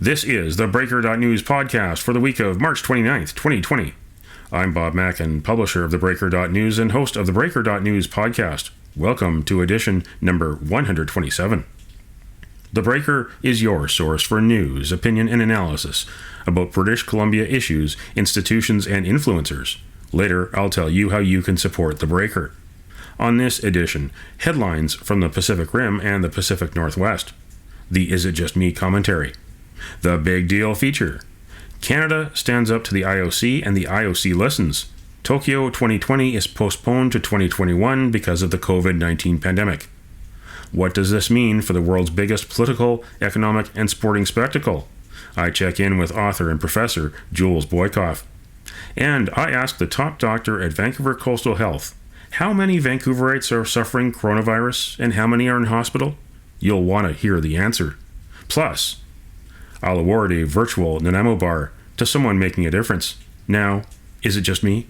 This is the Breaker.news podcast for the week of March 29th, 2020. I'm Bob Mackin, publisher of theBreaker.news and host of the Breaker.news podcast. Welcome to edition number 127. The Breaker is your source for news, opinion, and analysis about British Columbia issues, institutions, and influencers. Later, I'll tell you how you can support The Breaker. On this edition, headlines from the Pacific Rim and the Pacific Northwest. The Is It Just Me commentary. The Big Deal feature. Canada stands up to the IOC and the IOC listens. Tokyo 2020 is postponed to 2021 because of the COVID-19 pandemic. What does this mean for the world's biggest political, economic, and sporting spectacle? I check in with author and professor Jules Boykoff. And I ask the top doctor at Vancouver Coastal Health, how many Vancouverites are suffering coronavirus and how many are in hospital? You'll want to hear the answer. Plus, I'll award a Virtual Nanaimo Bar to someone making a difference. Now, is it just me?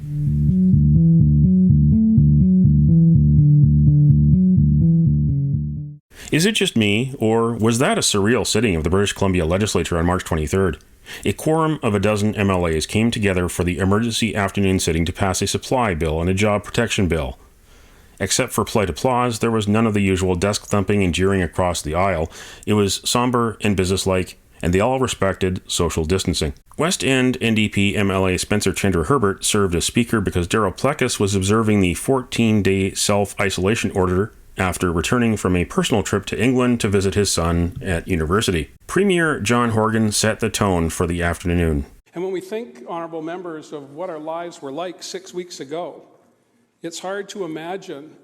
Is it just me, or was that a surreal sitting of the British Columbia Legislature on March 23rd? A quorum of a dozen MLAs came together for the emergency afternoon sitting to pass a supply bill and a job protection bill. Except for polite applause, there was none of the usual desk thumping and jeering across the aisle. It was somber and businesslike, and they all respected social distancing. West End NDP MLA Spencer Chandra Herbert served as speaker because Darryl Plecas was observing the 14-day self-isolation order after returning from a personal trip to England to visit his son at university. Premier John Horgan set the tone for the afternoon. And when we think, honourable members, of what our lives were like 6 weeks ago, it's hard to imagine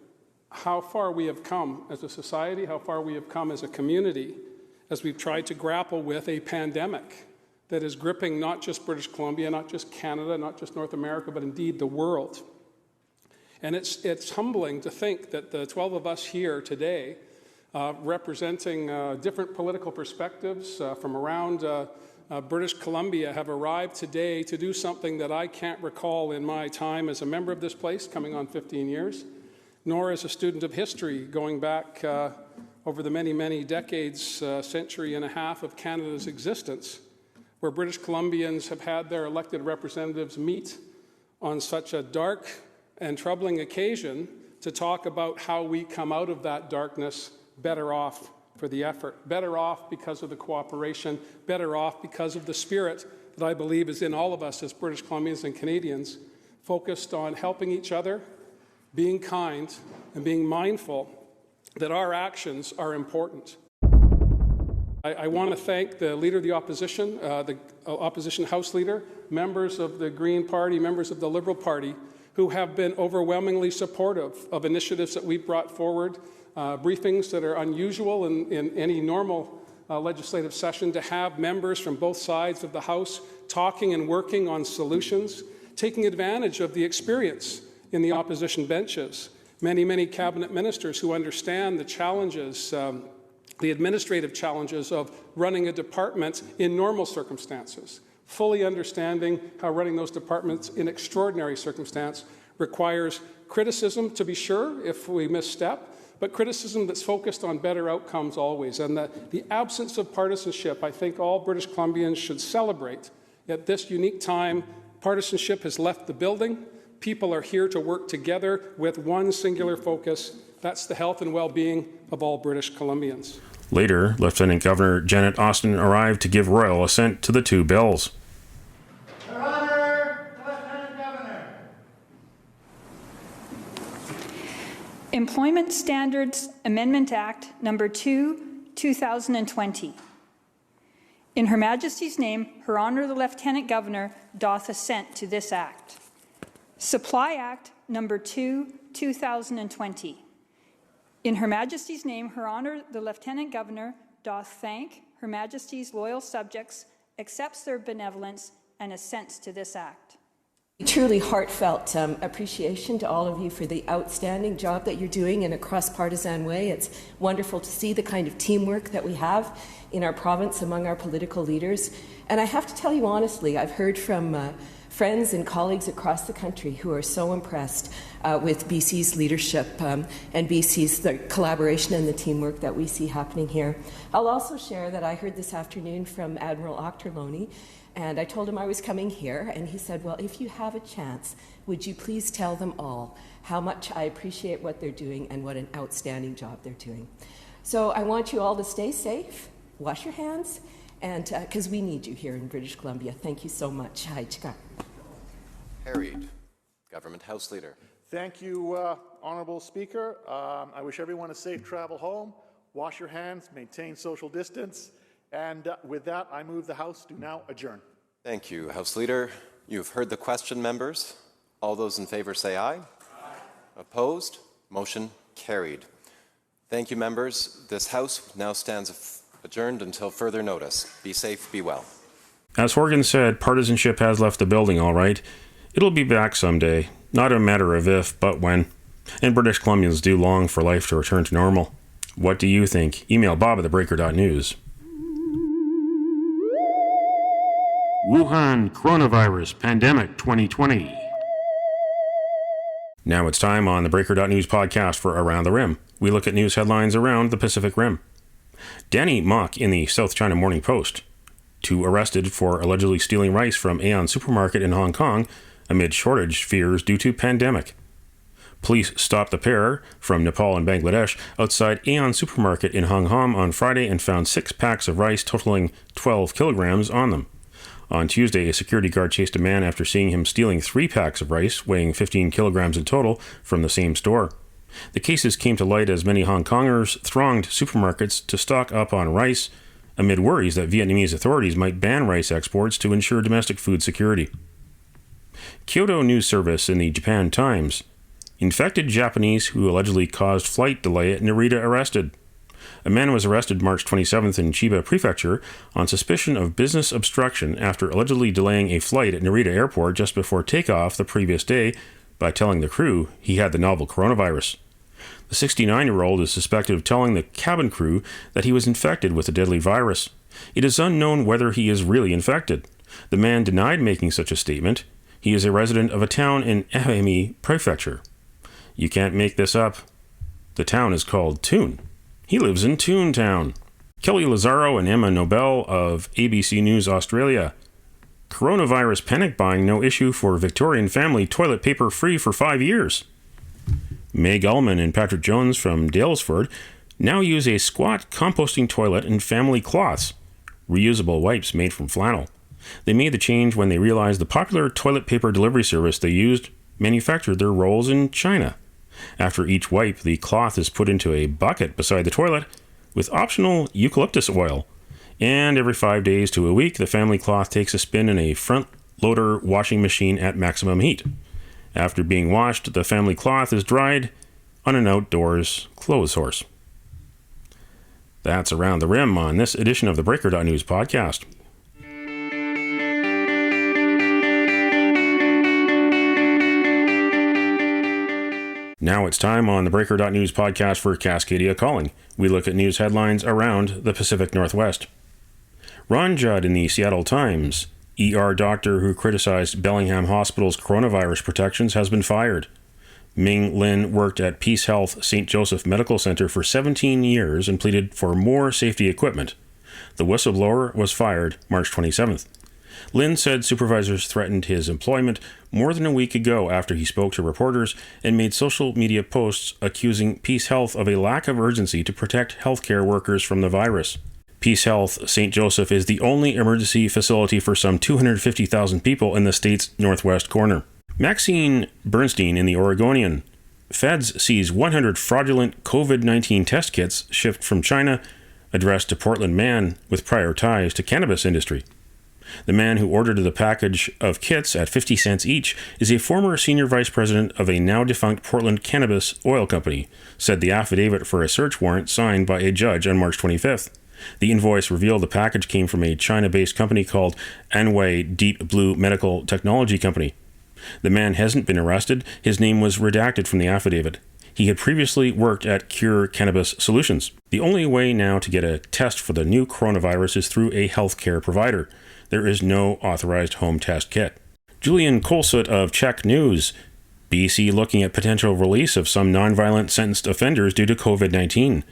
how far we have come as a society, how far we have come as a community, as we've tried to grapple with a pandemic that is gripping not just British Columbia, not just Canada, not just North America, but indeed the world. And it's humbling to think that the 12 of us here today, representing different political perspectives from around British Columbia, have arrived today to do something that I can't recall in my time as a member of this place, coming on 15 years, nor as a student of history going back over the many, many decades, century and a half of Canada's existence, where British Columbians have had their elected representatives meet on such a dark and troubling occasion to talk about how we come out of that darkness better off for the effort, better off because of the cooperation, better off because of the spirit that I believe is in all of us as British Columbians and Canadians, focused on helping each other, being kind, and being mindful that our actions are important. I want to thank the Leader of the Opposition, the Opposition House Leader, members of the Green Party, members of the Liberal Party, who have been overwhelmingly supportive of initiatives that we've brought forward, briefings that are unusual in any normal legislative session, to have members from both sides of the House talking and working on solutions, taking advantage of the experience in the opposition benches. Many cabinet ministers who understand the challenges, the administrative challenges of running a department in normal circumstances, fully understanding how running those departments in extraordinary circumstance requires criticism, to be sure, if we misstep, but criticism that's focused on better outcomes always. And the absence of partisanship, I think all British Columbians should celebrate. At this unique time, partisanship has left the building. People are here to work together with one singular focus. That's the health and well-being of all British Columbians. Later, Lieutenant Governor Janet Austin arrived to give royal assent to the two bills. Your Honor, the Lieutenant Governor. Employment Standards Amendment Act No. 2, 2020. In Her Majesty's name, Her Honour the Lieutenant Governor doth assent to this act. Supply Act No. 2, 2020. In Her Majesty's name, Her Honour the Lieutenant Governor doth thank Her Majesty's loyal subjects, accepts their benevolence, and assents to this act. Truly heartfelt appreciation to all of you for the outstanding job that you're doing in a cross-partisan way. It's wonderful to see the kind of teamwork that we have in our province among our political leaders. And I have to tell you honestly, I've heard from friends and colleagues across the country who are so impressed with BC's leadership and BC's the collaboration and the teamwork that we see happening here. I'll also share that I heard this afternoon from Admiral Ochterlony, and I told him I was coming here, and he said, well, if you have a chance, would you please tell them all how much I appreciate what they're doing and what an outstanding job they're doing. So I want you all to stay safe, wash your hands, and because we need you here in British Columbia. Thank you so much. Hi, Chika. Carried. Government House Leader. Thank you, Honourable Speaker. I wish everyone a safe travel home. Wash your hands, maintain social distance, and with that, I move the House to now adjourn. Thank you, House Leader. You've heard the question, members. All those in favour say aye. Aye. Opposed? Motion carried. Thank you, members. This House now stands adjourned until further notice. Be safe, be well. As Horgan said, partisanship has left the building, all right. It'll be back someday. Not a matter of if, but when. And British Columbians do long for life to return to normal. What do you think? Email Bob at theBreaker.news. Wuhan Coronavirus Pandemic 2020. Now it's time on the Breaker.news podcast for Around the Rim. We look at news headlines around the Pacific Rim. Danny Mock in the South China Morning Post. 2 arrested for allegedly stealing rice from Aeon Supermarket in Hong Kong amid shortage fears due to pandemic. Police stopped the pair from Nepal and Bangladesh outside Aeon Supermarket in Hong Kong on Friday and found 6 packs of rice totaling 12 kilograms on them. On Tuesday, a security guard chased a man after seeing him stealing 3 packs of rice, weighing 15 kilograms in total, from the same store. The cases came to light as many Hong Kongers thronged supermarkets to stock up on rice, amid worries that Vietnamese authorities might ban rice exports to ensure domestic food security. Kyoto News Service in the Japan Times. Infected Japanese who allegedly caused flight delay at Narita arrested. A man was arrested March 27th in Chiba Prefecture on suspicion of business obstruction after allegedly delaying a flight at Narita Airport just before takeoff the previous day by telling the crew he had the novel coronavirus. The 69-year-old is suspected of telling the cabin crew that he was infected with the deadly virus. It is unknown whether he is really infected. The man denied making such a statement. He is a resident of a town in Ehime Prefecture. You can't make this up. The town is called Toon. He lives in Toontown. Kelly Lazaro and Emma Nobel of ABC News Australia. Coronavirus panic buying no issue for Victorian family toilet paper free for 5 years. Meg Ullman and Patrick Jones from Dalesford now use a squat composting toilet and family cloths, reusable wipes made from flannel. They made the change when they realized the popular toilet paper delivery service they used manufactured their rolls in China. After each wipe, the cloth is put into a bucket beside the toilet with optional eucalyptus oil. And every 5 days to a week, the family cloth takes a spin in a front-loader washing machine at maximum heat. After being washed, the family cloth is dried on an outdoors clothes horse. That's Around the Rim on this edition of the Breaker.news podcast. Now it's time on the Breaker.news podcast for Cascadia Calling. We look at news headlines around the Pacific Northwest. Ron Judd in the Seattle Times. ER doctor who criticized Bellingham Hospital's coronavirus protections has been fired. Ming Lin worked at Peace Health St. Joseph Medical Center for 17 years and pleaded for more safety equipment. The whistleblower was fired March 27th. Lin said supervisors threatened his employment more than a week ago after he spoke to reporters and made social media posts accusing Peace Health of a lack of urgency to protect healthcare workers from the virus. Peace Health St. Joseph is the only emergency facility for some 250,000 people in the state's northwest corner. Maxine Bernstein in the Oregonian. Feds seize 100 fraudulent COVID-19 test kits shipped from China, addressed to Portland man with prior ties to cannabis industry. The man who ordered the package of kits at 50 cents each is a former senior vice president of a now-defunct Portland cannabis oil company, said the affidavit for a search warrant signed by a judge on March 25th. The invoice revealed the package came from a China-based company called Anhui Deep Blue Medical Technology Company. The man hasn't been arrested. His name was redacted from the affidavit. He had previously worked at Cure Cannabis Solutions. The only way now to get a test for the new coronavirus is through a healthcare provider. There is no authorized home test kit. Julian Colsett of Czech News. BC looking at potential release of some nonviolent sentenced offenders due to COVID-19.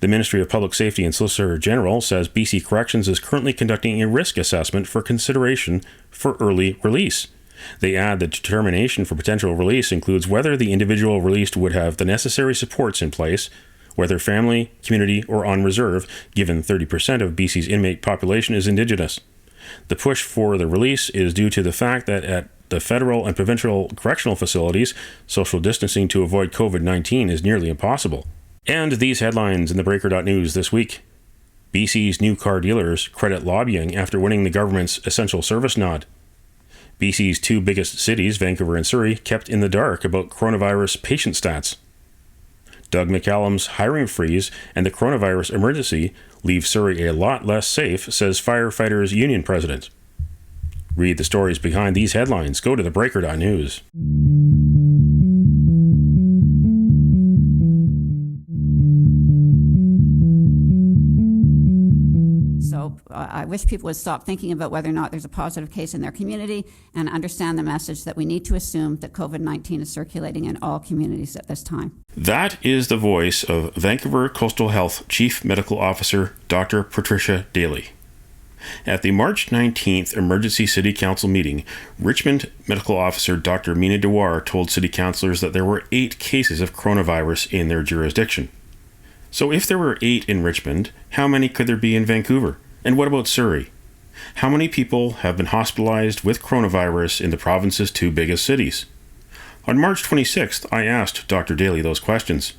The Ministry of Public Safety and Solicitor General says BC Corrections is currently conducting a risk assessment for consideration for early release. They add the determination for potential release includes whether the individual released would have the necessary supports in place, whether family, community, or on reserve, given 30% of BC's inmate population is Indigenous. The push for the release is due to the fact that at the federal and provincial correctional facilities, social distancing to avoid COVID-19 is nearly impossible. And these headlines in theBreaker.news this week. BC's new car dealers credit lobbying after winning the government's essential service nod. BC's two biggest cities, Vancouver and Surrey, kept in the dark about coronavirus patient stats. Doug McCallum's hiring freeze and the coronavirus emergency leave Surrey a lot less safe, says Firefighters Union President. Read the stories behind these headlines. Go to theBreaker.news. So I wish people would stop thinking about whether or not there's a positive case in their community and understand the message that we need to assume that COVID-19 is circulating in all communities at this time. That is the voice of Vancouver Coastal Health Chief Medical Officer Dr. Patricia Daly. At the March 19th Emergency City Council meeting, Richmond Medical Officer Dr. Mina Dewar told city councillors that there were 8 cases of coronavirus in their jurisdiction. So if there were 8 in Richmond, how many could there be in Vancouver? And what about Surrey? How many people have been hospitalized with coronavirus in the province's 2 biggest cities? On March 26th, I asked Dr. Daly those questions.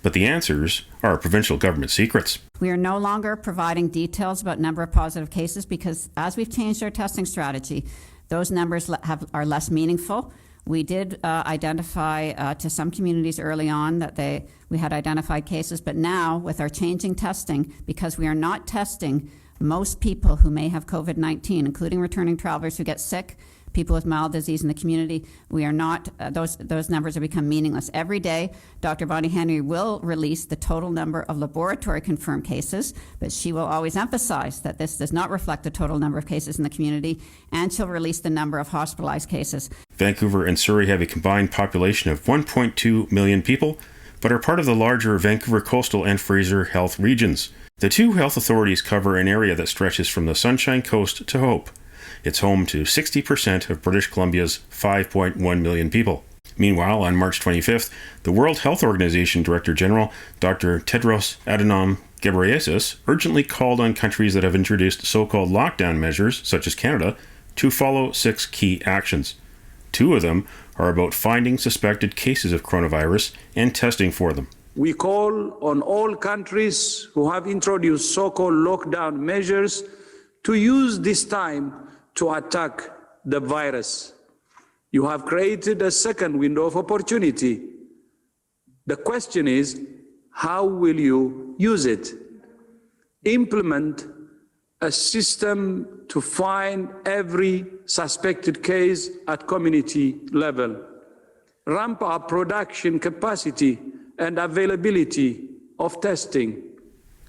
But the answers are provincial government secrets. We are no longer providing details about number of positive cases because as we've changed our testing strategy, those numbers are less meaningful. We did identify to some communities early on that we had identified cases, but now with our changing testing, because we are not testing most people who may have COVID-19, including returning travelers who get sick, people with mild disease in the community, we are not, those numbers have become meaningless. Every day, Dr. Bonnie Henry will release the total number of laboratory confirmed cases, but she will always emphasize that this does not reflect the total number of cases in the community, and she'll release the number of hospitalized cases. Vancouver and Surrey have a combined population of 1.2 million people, but are part of the larger Vancouver Coastal and Fraser Health regions. The 2 health authorities cover an area that stretches from the Sunshine Coast to Hope. It's home to 60% of British Columbia's 5.1 million people. Meanwhile, on March 25th, the World Health Organization Director General, Dr. Tedros Adhanom Ghebreyesus, urgently called on countries that have introduced so-called lockdown measures, such as Canada, to follow 6 key actions. 2 of them are about finding suspected cases of coronavirus and testing for them. We call on all countries who have introduced so-called lockdown measures to use this time to attack the virus. You have created a second window of opportunity. The question is, how will you use it? Implement a system to find every suspected case at community level. Ramp up production capacity and availability of testing.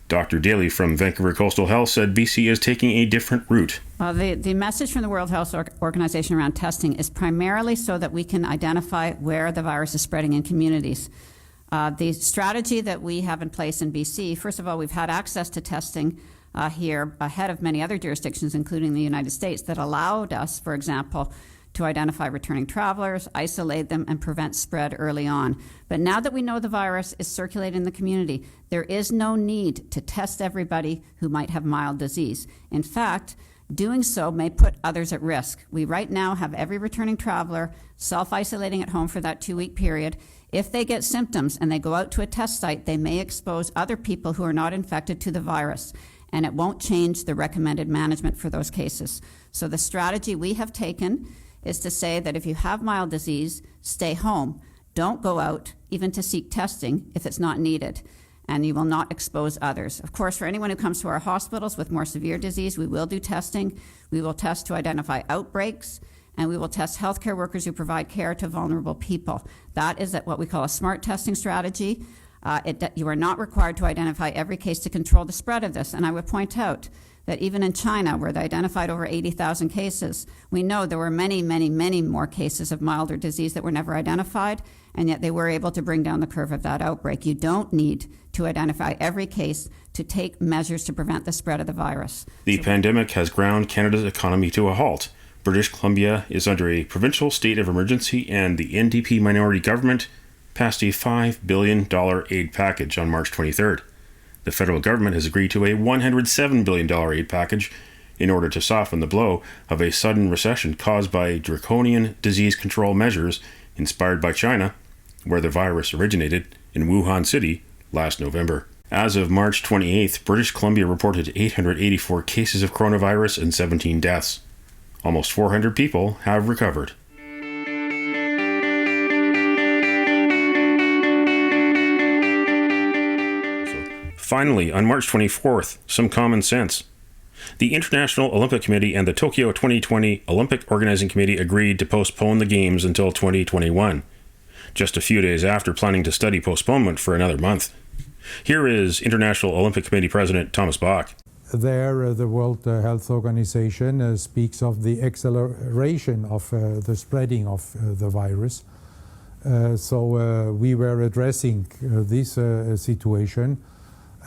Dr. Daly from Vancouver Coastal Health said BC is taking a different route. Well, the message from the World Health Organization around testing is primarily so that we can identify where the virus is spreading in communities. The strategy that we have in place in BC, first of all, we've had access to testing here ahead of many other jurisdictions, including the United States, that allowed us, for example, to identify returning travelers, isolate them, and prevent spread early on. But now that we know the virus is circulating in the community, there is no need to test everybody who might have mild disease. In fact, doing so may put others at risk. We right now have every returning traveler self-isolating at home for that 2-week period. If they get symptoms and they go out to a test site, they may expose other people who are not infected to the virus, and it won't change the recommended management for those cases. So the strategy we have taken is to say that if you have mild disease, stay home. Don't go out, even to seek testing if it's not needed, and you will not expose others. Of course, for anyone who comes to our hospitals with more severe disease, we will do testing. We will test to identify outbreaks, and we will test healthcare workers who provide care to vulnerable people. That is what we call a smart testing strategy. You are not required to identify every case to control the spread of this, and I would point out that even in China, where they identified over 80,000 cases, we know there were many, many, many more cases of milder disease that were never identified, and yet they were able to bring down the curve of that outbreak. You don't need to identify every case to take measures to prevent the spread of the virus. The pandemic has ground Canada's economy to a halt. British Columbia is under a provincial state of emergency, and the NDP minority government passed a $5 billion aid package on March 23rd. The federal government has agreed to a $107 billion aid package in order to soften the blow of a sudden recession caused by draconian disease control measures inspired by China, where the virus originated in Wuhan City last November. As of March 28th, British Columbia reported 884 cases of coronavirus and 17 deaths. Almost 400 people have recovered. Finally, on March 24th, some common sense. The International Olympic Committee and the Tokyo 2020 Olympic Organizing Committee agreed to postpone the Games until 2021, just a few days after planning to study postponement for another month. Here is International Olympic Committee President Thomas Bach. There, the World Health Organization speaks of the acceleration of the spreading of the virus. So we were addressing this situation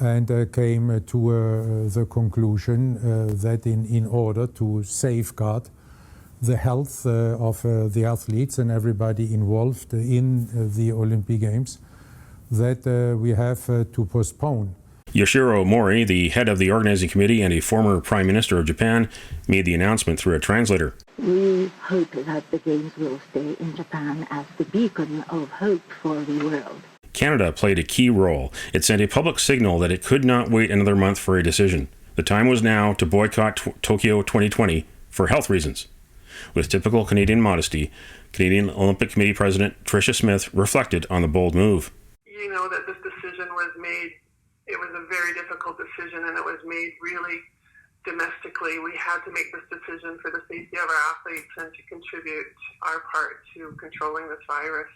and came to the conclusion that in order to safeguard the health of the athletes and everybody involved in the Olympic Games, that we have to postpone. Yoshiro Mori, the head of the organizing committee and a former Prime Minister of Japan, made the announcement through a translator. We hope that the Games will stay in Japan as the beacon of hope for the world. Canada played a key role. It sent a public signal that it could not wait another month for a decision. The time was now to boycott Tokyo 2020 for health reasons. With typical Canadian modesty, Canadian Olympic Committee President Tricia Smith reflected on the bold move. You know that this decision was made. It was a very difficult decision, and it was made really domestically. We had to make this decision for the safety of our athletes and to contribute our part to controlling this virus.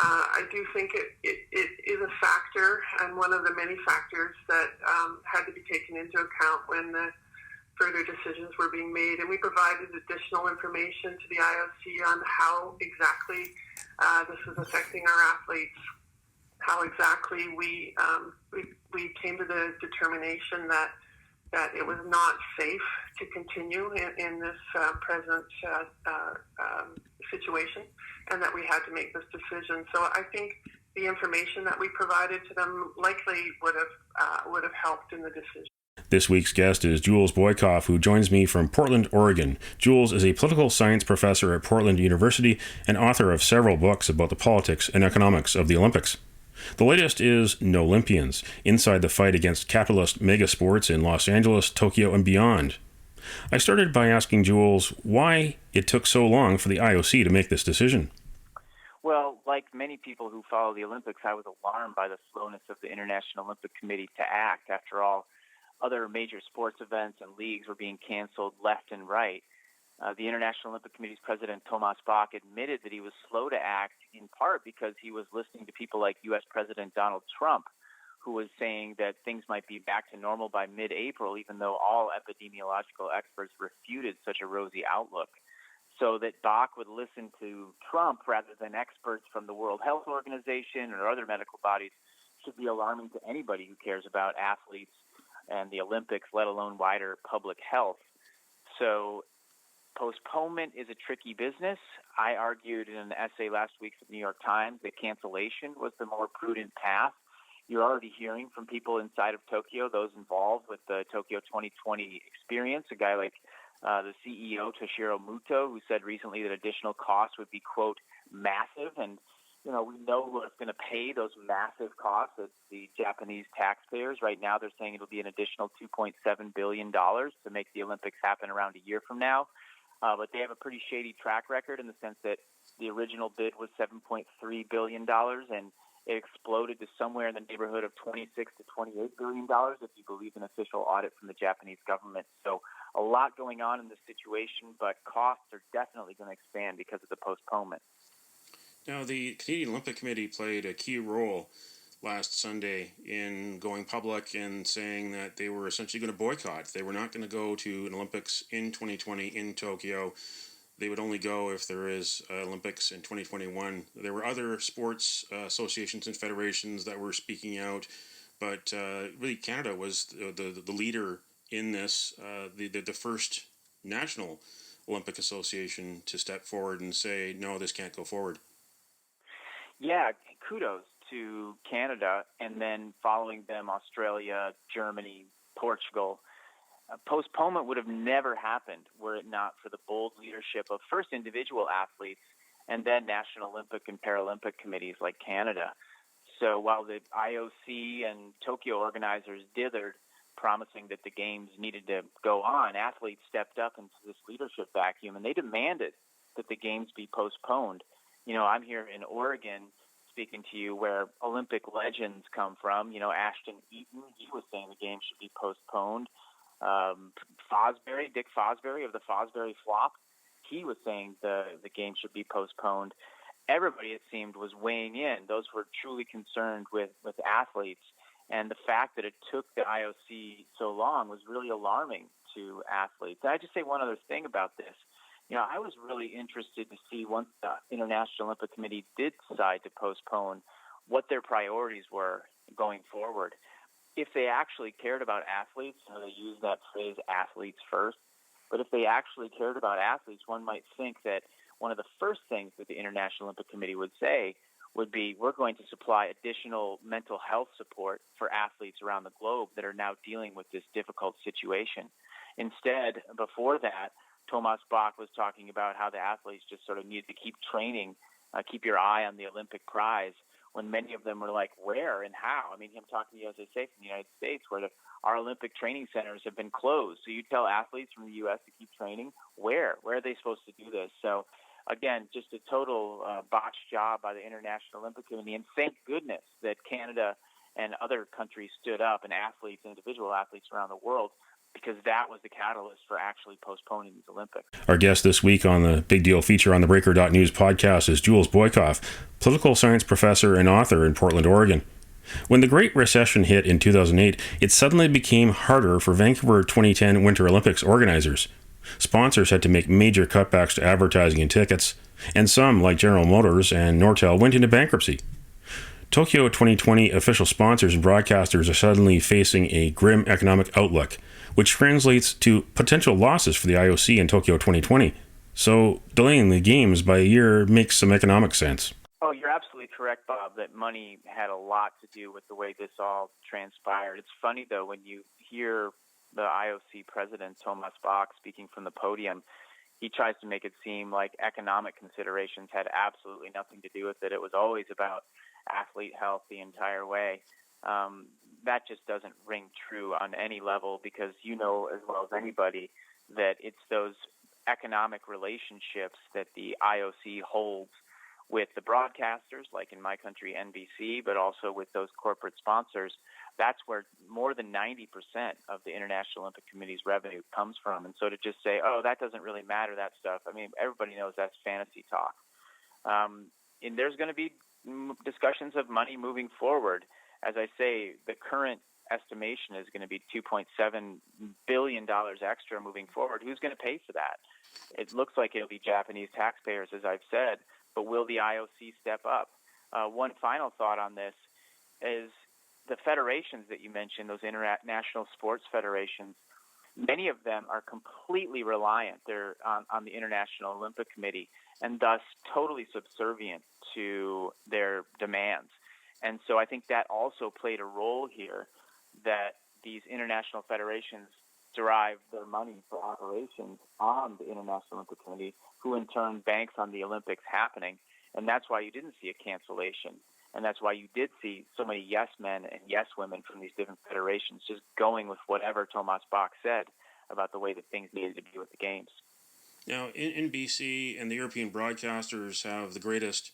I do think it is a factor, and one of the many factors that had to be taken into account when the further decisions were being made. And we provided additional information to the IOC on how exactly this is affecting our athletes, how exactly we came to the determination that it was not safe to continue in this present situation, and that we had to make this decision. So I think the information that we provided to them likely would have helped in the decision. This week's guest is Jules Boykoff, who joins me from Portland, Oregon. Jules is a political science professor at Portland University and author of several books about the politics and economics of the Olympics. The latest is No Olympians, Inside the Fight Against Capitalist Megasports in Los Angeles, Tokyo, and Beyond. I started by asking Jules why it took so long for the IOC to make this decision. Well, like many people who follow the Olympics, I was alarmed by the slowness of the International Olympic Committee to act. After all, other major sports events and leagues were being canceled left and right. The International Olympic Committee's president, Thomas Bach, admitted that he was slow to act in part because he was listening to people like U.S. President Donald Trump, who was saying that things might be back to normal by mid-April, even though all epidemiological experts refuted such a rosy outlook. So that Bach would listen to Trump rather than experts from the World Health Organization or other medical bodies should be alarming to anybody who cares about athletes and the Olympics, let alone wider public health. So postponement is a tricky business. I argued in an essay last week for the New York Times that cancellation was the more prudent path. You're already hearing from people inside of Tokyo, those involved with the Tokyo 2020 experience, a guy like the CEO, Toshiro Muto, who said recently that additional costs would be, quote, massive. And, you know, we know who's going to pay those massive costs. It's the Japanese taxpayers. Right now they're saying it'll be an additional $2.7 billion to make the Olympics happen around a year from now. But they have a pretty shady track record in the sense that the original bid was $7.3 billion, and it exploded to somewhere in the neighborhood of $26 to $28 billion, if you believe an official audit from the Japanese government. So a lot going on in this situation, but costs are definitely going to expand because of the postponement. Now, the Canadian Olympic Committee played a key role last Sunday in going public and saying that they were essentially going to boycott. They were not going to go to an Olympics in 2020 in Tokyo. They would only go if there is Olympics in 2021. There were other sports associations and federations that were speaking out, but really Canada was the leader in this, the first national Olympic Association to step forward and say, no, this can't go forward. Yeah, kudos to Canada, and then following them, Australia, Germany, Portugal. Postponement would have never happened were it not for the bold leadership of first individual athletes and then National Olympic and Paralympic committees like Canada. So while the IOC and Tokyo organizers dithered, promising that the games needed to go on, athletes stepped up into this leadership vacuum, and they demanded that the games be postponed. You know, I'm here in Oregon speaking to you where Olympic legends come from. You know, Ashton Eaton, he was saying the games should be postponed. Dick Fosbury of the Fosbury Flop, he was saying the game should be postponed. Everybody, it seemed, was weighing in. Those were truly concerned with athletes. And the fact that it took the IOC so long was really alarming to athletes. And I just say one other thing about this. You know, I was really interested to see once the International Olympic Committee did decide to postpone what their priorities were going forward. If they actually cared about athletes, they use that phrase, athletes first, but if they actually cared about athletes, one might think that one of the first things that the International Olympic Committee would say would be, we're going to supply additional mental health support for athletes around the globe that are now dealing with this difficult situation. Instead, before that, Thomas Bach was talking about how the athletes just sort of needed to keep training, keep your eye on the Olympic prize, when many of them were like, where and how? I mean, him talking to us, as I say, from the United States, where our Olympic training centers have been closed. So you tell athletes from the U.S. to keep training, where? Where are they supposed to do this? So, again, just a total botched job by the International Olympic Committee. And thank goodness that Canada and other countries stood up, and athletes, individual athletes around the world, because that was the catalyst for actually postponing these Olympics. Our guest this week on the Big Deal feature on the Breaker.news podcast is Jules Boykoff, political science professor and author in Portland, Oregon. When the Great Recession hit in 2008, it suddenly became harder for Vancouver 2010 Winter Olympics organizers. Sponsors had to make major cutbacks to advertising and tickets, and some, like General Motors and Nortel, went into bankruptcy. Tokyo 2020 official sponsors and broadcasters are suddenly facing a grim economic outlook, which translates to potential losses for the IOC in Tokyo 2020. So delaying the games by a year makes some economic sense. Oh, you're absolutely correct, Bob, that money had a lot to do with the way this all transpired. It's funny, though, when you hear the IOC president, Thomas Bach, speaking from the podium, he tries to make it seem like economic considerations had absolutely nothing to do with it. It was always about athlete health the entire way. That just doesn't ring true on any level, because you know as well as anybody that it's those economic relationships that the IOC holds with the broadcasters, like in my country, NBC, but also with those corporate sponsors. That's where more than 90% of the International Olympic Committee's revenue comes from. And so to just say, oh, that doesn't really matter, that stuff, I mean, everybody knows that's fantasy talk. And there's going to be discussions of money moving forward. As I say, the current estimation is going to be $2.7 billion extra moving forward. Who's going to pay for that? It looks like it'll be Japanese taxpayers, as I've said, but will the IOC step up? One final thought on this is the federations that you mentioned, those international sports federations, many of them are completely reliant. They're on the International Olympic Committee, and thus totally subservient to their demands. And so I think that also played a role here, that these international federations derive their money for operations on the International Olympic Committee, who in turn banks on the Olympics happening. And that's why you didn't see a cancellation. And that's why you did see so many yes men and yes women from these different federations just going with whatever Thomas Bach said about the way that things needed to be with the games. Now, NBC and the European broadcasters have the greatest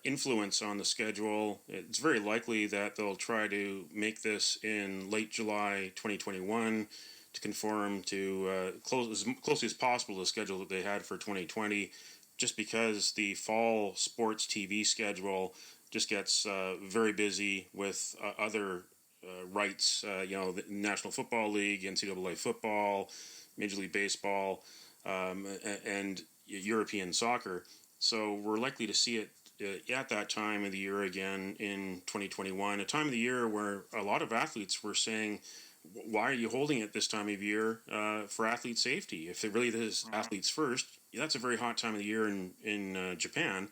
influence on the schedule. It's very likely that they'll try to make this in late July 2021 to conform to as closely as possible to the schedule that they had for 2020, just because the fall sports TV schedule just gets very busy with other rights, the National Football League, NCAA football, Major League Baseball, and European soccer. So we're likely to see it at that time of the year again in 2021, a time of the year where a lot of athletes were saying, why are you holding it this time of year for athlete safety? If it really is athletes first, that's a very hot time of the year in Japan.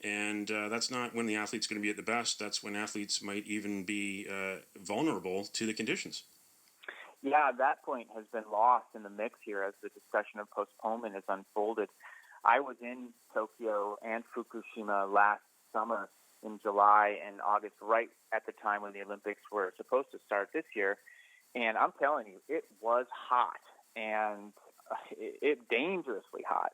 And that's not when the athlete's going to be at the best. That's when athletes might even be vulnerable to the conditions. Yeah, that point has been lost in the mix here as the discussion of postponement has unfolded. I was in Tokyo and Fukushima last summer in July and August, right at the time when the Olympics were supposed to start this year. And I'm telling you, it was hot, and it dangerously hot.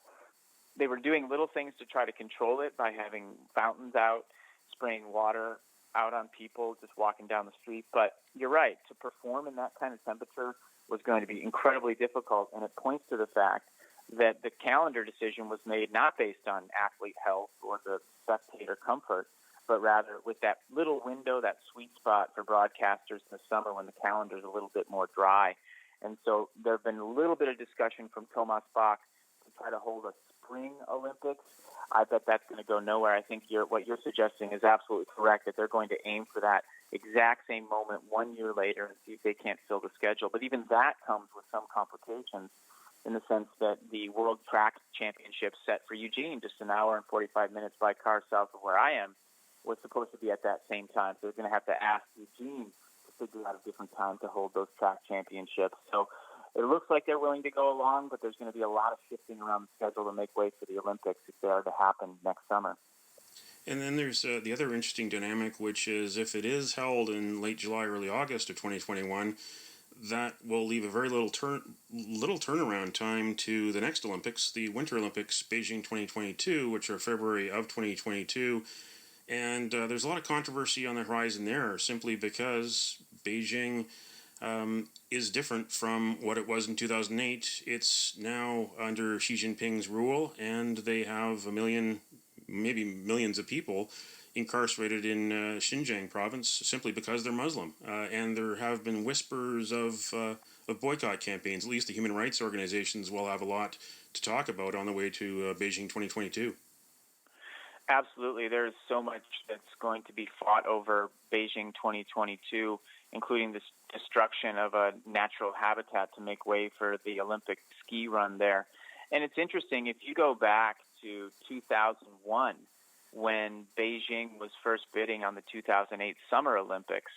They were doing little things to try to control it by having fountains out, spraying water out on people just walking down the street. But you're right, to perform in that kind of temperature was going to be incredibly difficult, and it points to the fact that the calendar decision was made not based on athlete health or the spectator comfort, but rather with that little window, that sweet spot for broadcasters in the summer when the calendar is a little bit more dry. And so there have been a little bit of discussion from Thomas Bach to try to hold a spring Olympics. I bet that's going to go nowhere. I think what you're suggesting is absolutely correct, that they're going to aim for that exact same moment 1 year later and see if they can't fill the schedule. But even that comes with some complications in the sense that the World Track Championship set for Eugene, just an hour and 45 minutes by car south of where I am, was supposed to be at that same time. So they're going to have to ask Eugene to figure out a different time to hold those track championships. So it looks like they're willing to go along, but there's going to be a lot of shifting around the schedule to make way for the Olympics if they are to happen next summer. And then there's the other interesting dynamic, which is if it is held in late July, early August of 2021, that will leave a very little turnaround time to the next Olympics, the Winter Olympics, Beijing 2022, which are February of 2022. And there's a lot of controversy on the horizon there, simply because Beijing is different from what it was in 2008. It's now under Xi Jinping's rule, and they have a million, maybe millions of people incarcerated in Xinjiang province simply because they're Muslim. And there have been whispers of boycott campaigns. At least the human rights organizations will have a lot to talk about on the way to Beijing 2022. Absolutely. There's so much that's going to be fought over Beijing 2022, including the destruction of a natural habitat to make way for the Olympic ski run there. And it's interesting, if you go back to 2001, when Beijing was first bidding on the 2008 Summer Olympics,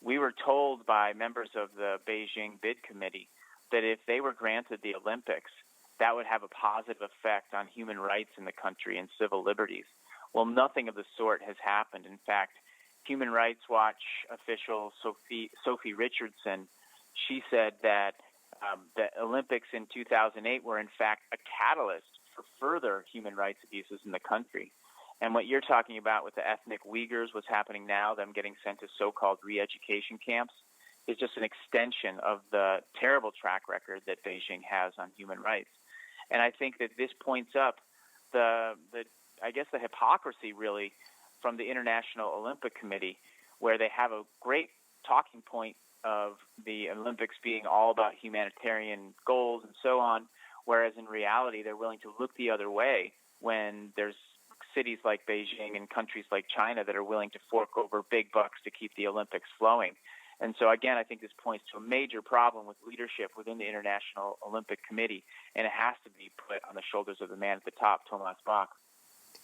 we were told by members of the Beijing bid committee that if they were granted the Olympics, that would have a positive effect on human rights in the country and civil liberties. Well, nothing of the sort has happened. In fact, Human Rights Watch official Sophie Richardson, she said that the Olympics in 2008 were in fact a catalyst for further human rights abuses in the country. And what you're talking about with the ethnic Uyghurs, what's happening now, them getting sent to so-called re-education camps, is just an extension of the terrible track record that Beijing has on human rights. And I think that this points up the hypocrisy, really, from the International Olympic Committee, where they have a great talking point of the Olympics being all about humanitarian goals and so on, whereas in reality they're willing to look the other way when there's cities like Beijing and countries like China that are willing to fork over big bucks to keep the Olympics flowing. And so, again, I think this points to a major problem with leadership within the International Olympic Committee, and it has to be put on the shoulders of the man at the top, Thomas Bach.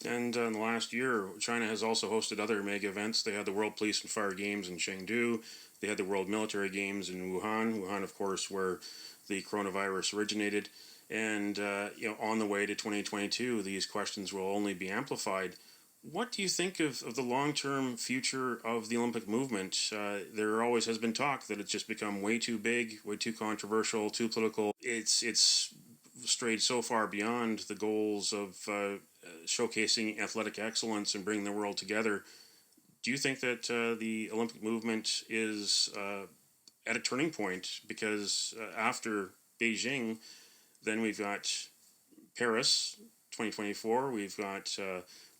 And in the last year, China has also hosted other mega events. They had the World Police and Fire Games in Chengdu. They had the World Military Games in Wuhan. Wuhan, of course, where the coronavirus originated. And on the way to 2022, these questions will only be amplified. What do you think of the long-term future of the Olympic movement? There always has been talk that it's just become way too big, way too controversial, too political. It's strayed so far beyond the goals of showcasing athletic excellence and bringing the world together. Do you think that the Olympic movement is at a turning point? Because after Beijing, then we've got Paris 2024, we've got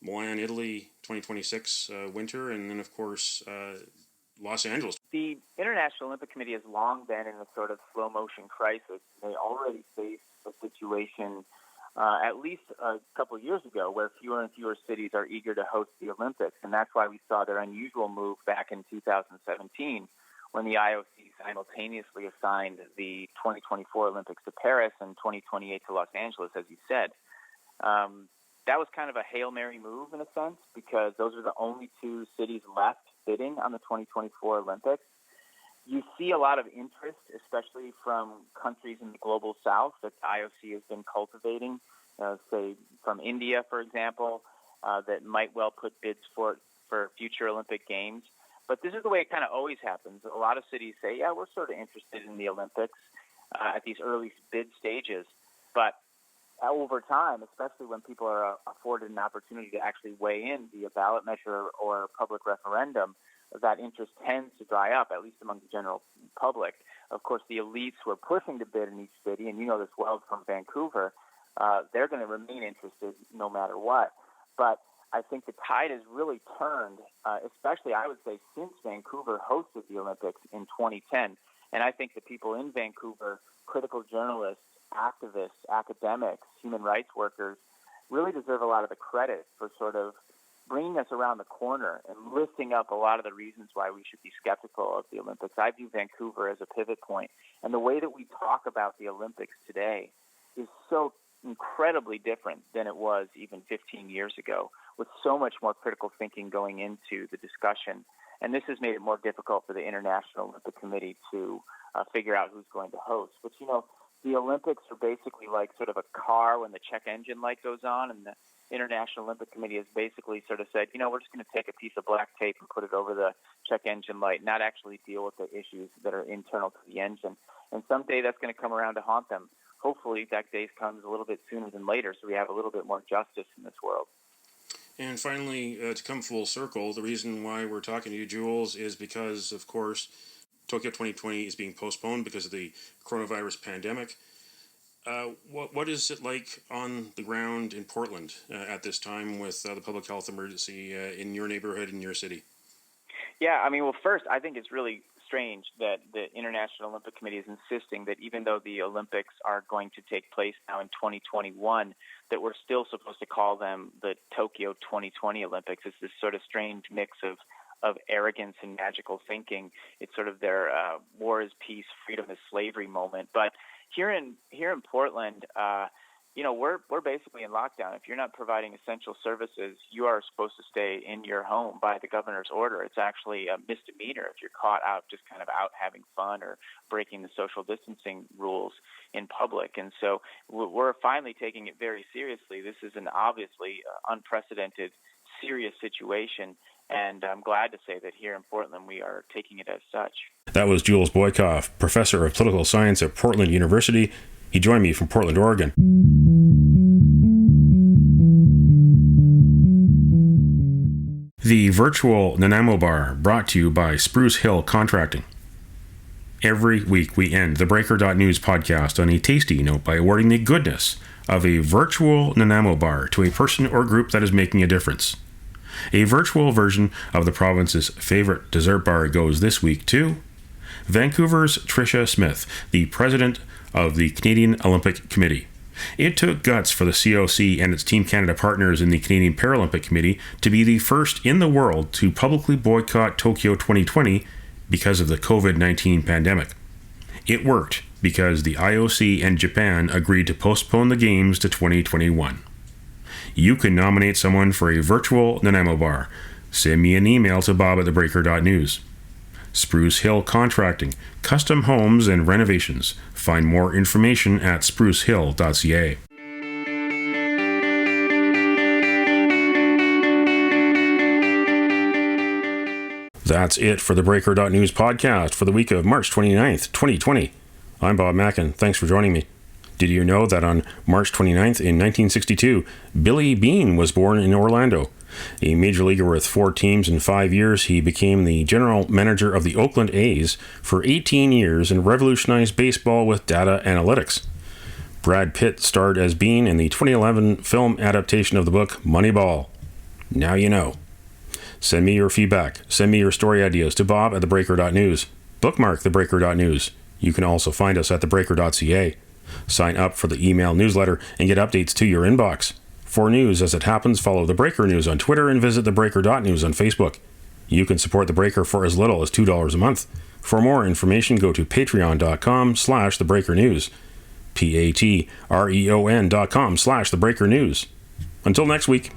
Milan, Italy, 2026 winter, and then, of course, Los Angeles. The International Olympic Committee has long been in a sort of slow-motion crisis. They already faced a situation at least a couple of years ago where fewer and fewer cities are eager to host the Olympics, and that's why we saw their unusual move back in 2017 when the IOC simultaneously assigned the 2024 Olympics to Paris and 2028 to Los Angeles, as you said. That was kind of a Hail Mary move in a sense because those are the only two cities left bidding on the 2024 Olympics. You see a lot of interest, especially from countries in the global south that the IOC has been cultivating, say from India, for example, that might well put bids for future Olympic Games. But this is the way it kind of always happens. A lot of cities say, yeah, we're sort of interested in the Olympics at these early bid stages. But over time, especially when people are afforded an opportunity to actually weigh in via ballot measure or public referendum, that interest tends to dry up, at least among the general public. Of course, the elites who are pushing to bid in each city, and you know this well from Vancouver, they're going to remain interested no matter what. But I think the tide has really turned, especially, I would say, since Vancouver hosted the Olympics in 2010. And I think the people in Vancouver, critical journalists, activists, academics, human rights workers, really deserve a lot of the credit for sort of bringing us around the corner and lifting up a lot of the reasons why we should be skeptical of the Olympics. I view Vancouver as a pivot point. And the way that we talk about the Olympics today is so incredibly different than it was even 15 years ago, with so much more critical thinking going into the discussion. And this has made it more difficult for the International Olympic Committee to figure out who's going to host. But, you know, the Olympics are basically like sort of a car when the check engine light goes on, and the International Olympic Committee has basically sort of said, you know, we're just going to take a piece of black tape and put it over the check engine light, not actually deal with the issues that are internal to the engine. And someday that's going to come around to haunt them. Hopefully that day comes a little bit sooner than later, so we have a little bit more justice in this world. And finally, to come full circle, the reason why we're talking to you, Jules, is because, of course, Tokyo 2020 is being postponed because of the coronavirus pandemic. What is it like on the ground in Portland at this time with the public health emergency in your neighborhood, in your city? Yeah, I mean, well, first, I think it's really strange that the International Olympic Committee is insisting that even though the Olympics are going to take place now in 2021, that we're still supposed to call them the Tokyo 2020 Olympics. It's this sort of strange mix of arrogance and magical thinking. It's sort of their war is peace, freedom is slavery moment. But here in Portland, you know, we're basically in lockdown. If you're not providing essential services, you are supposed to stay in your home by the governor's order. It's actually a misdemeanor if you're caught out just kind of out having fun or breaking the social distancing rules in public. And so we're finally taking it very seriously. This is an obviously unprecedented, serious situation. And I'm glad to say that here in Portland, we are taking it as such. That was Jules Boykoff, professor of political science at Portland University. He joined me from Portland, Oregon. The Virtual Nanaimo Bar, brought to you by Spruce Hill Contracting. Every week we end the Breaker.news podcast on a tasty note by awarding the goodness of a Virtual Nanaimo Bar to a person or group that is making a difference. A virtual version of the province's favorite dessert bar goes this week to Vancouver's Tricia Smith, the president of the Canadian Olympic Committee. It took guts for the COC and its Team Canada partners in the Canadian Paralympic Committee to be the first in the world to publicly boycott Tokyo 2020 because of the COVID-19 pandemic. It worked because the IOC and Japan agreed to postpone the Games to 2021. You can nominate someone for a Virtual Nanaimo Bar. Send me an email to bob at theBreaker.news. Spruce Hill Contracting, custom homes and renovations. Find more information at sprucehill.ca. That's it for the Breaker.news podcast for the week of March 29th, 2020. I'm Bob Mackin. Thanks for joining me. Did you know that on March 29th in 1962, Billy Beane was born in Orlando? A major leaguer with 4 teams in 5 years, he became the general manager of the Oakland A's for 18 years and revolutionized baseball with data analytics. Brad Pitt starred as Beane in the 2011 film adaptation of the book Moneyball. Now you know. Send me your feedback. Send me your story ideas to Bob at theBreaker.news. Bookmark theBreaker.news. You can also find us at theBreaker.ca. Sign up for the email newsletter and get updates to your inbox. For news as it happens, follow The Breaker News on Twitter and visit theBreaker.news on Facebook. You can support The Breaker for as little as $2 a month. For more information, go to patreon.com/TheBreakerNews. patreon.com/TheBreakerNews. Until next week.